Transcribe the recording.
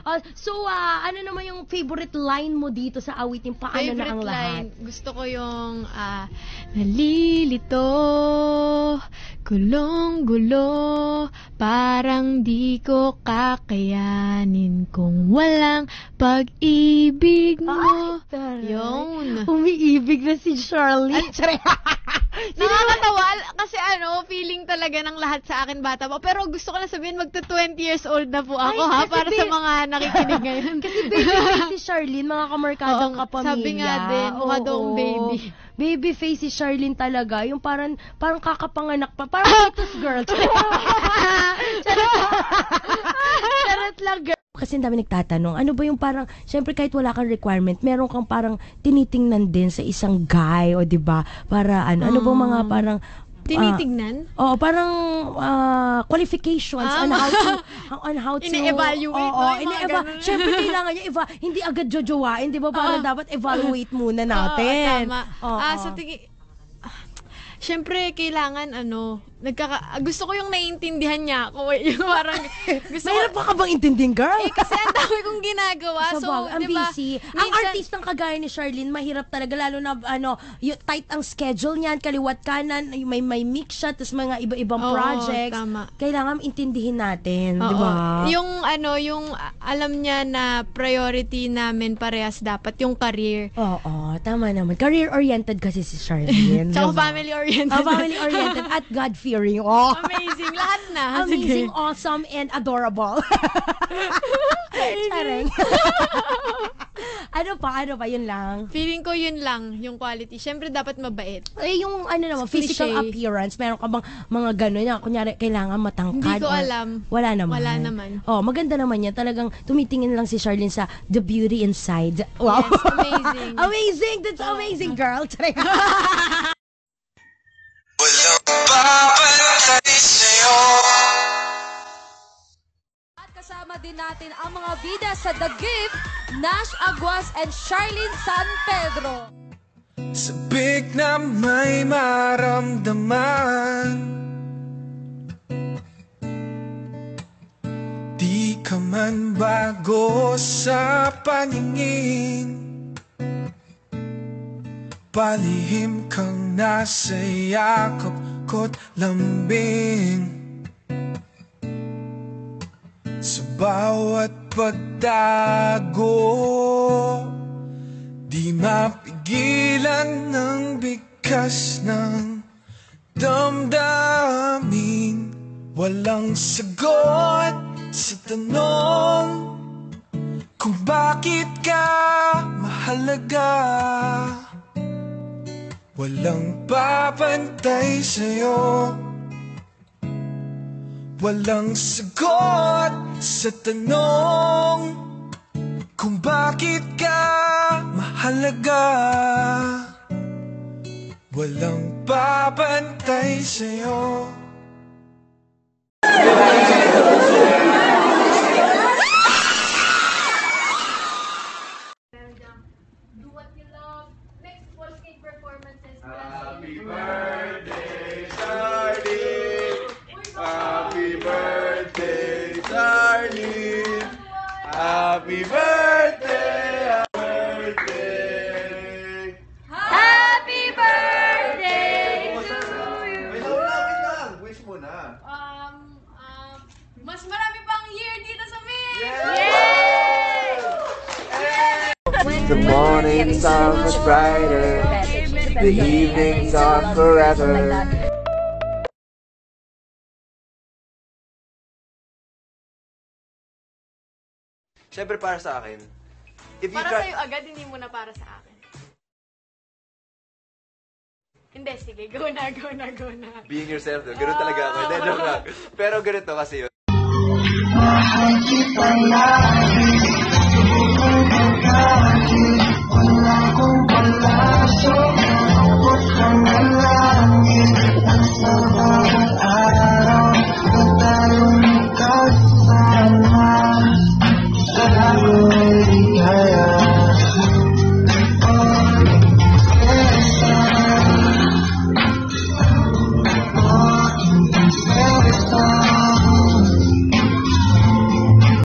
Ano naman yung favorite line mo dito sa awitin? Paano na ang lahat? Favorite line, gusto ko yung nalilito, gulong-gulo, parang di ko kakayanin kung walang pag-ibig mo. Yun. Umiibig na si Charlie. Nakakatawa kasi feeling talaga ng lahat sa akin bata pa. Pero gusto ko na sabihin, magto 20 years old na po ako para sa mga nakikinig ngayon. Kasi baby si Charlene, mga kamarkadang kapamilya. Sabi nga din, mukha daw baby. Baby face si Charlene talaga, yung parang kakapanganak pa, parang fetus girl. Charot lang, girl. Kasi ang dami nagtatanong, ano ba yung parang, syempre kahit wala kang requirement, meron kang parang tinitingnan din sa isang guy, o diba? Para ano bang mga parang, tinitignan? Parang qualifications on how to ine-evaluate. Syempre kailangan niya hindi agad jojowain, 'di ba? Parang dapat evaluate muna natin. Tama. Sa tingin syempre, kailangan gusto ko yung naiintindihan niya ako. Yung parang, mahirap pa ka bang intindihin, girl? Kasi ang dami kong ginagawa. Ang diba, busy. Ang artistang kagaya ni Charlene, mahirap talaga, lalo na, tight ang schedule niyan, kaliwat kanan, may mix siya, tapos mga iba-ibang projects. Tama. Kailangan intindihin natin, di ba? Yung alam niya na priority namin parehas dapat, yung career. Oo, tama naman. Career-oriented kasi si Charlene. Tsaka family-oriented. Family-oriented at God-fearing. Oh. Amazing. Lahat na. Amazing, awesome, and adorable. Chareng. Ano pa? Yun lang. Feeling ko yun lang, yung quality. Siyempre, dapat mabait. Yung naman, physical appearance, meron ka bang mga gano'n na, kunyari, kailangan matangkad? Hindi ko alam. Wala naman. Maganda naman yan. Talagang tumitingin lang si Charlene sa the beauty inside. Wow. Yes, amazing. Amazing. That's amazing, girl. Walang babantay sa'yo. At kasama din natin ang mga bida sa The Gift, Nash Aguas and Charlene San Pedro. Sabik na may maramdaman, di ka man bago sa paningin, palihim kang nasa yakap ko't lambing. Sa bawat pagdago, di mapigilan ng bigkas ng damdamin. Walang sagot sa tanong kung bakit ka mahalaga. Walang babantay sa'yo, walang sagot sa tanong kung bakit ka mahalaga. Walang babantay sa'yo. Happy birthday, Charlie. Happy birthday, Charlie. Happy birthday, Happy birthday to you. Wait lang. Wish mo na. Mas marami pang year dito sa Mix. The mornings are much brighter, the evenings are forever. Siyempre para sa akin. Para sa'yo agad, hindi mo na para sa akin. Hindi, sige. Go na. Being yourself, ganun talaga ako. Hindi, joke lang. Pero ganito kasi yun. Wala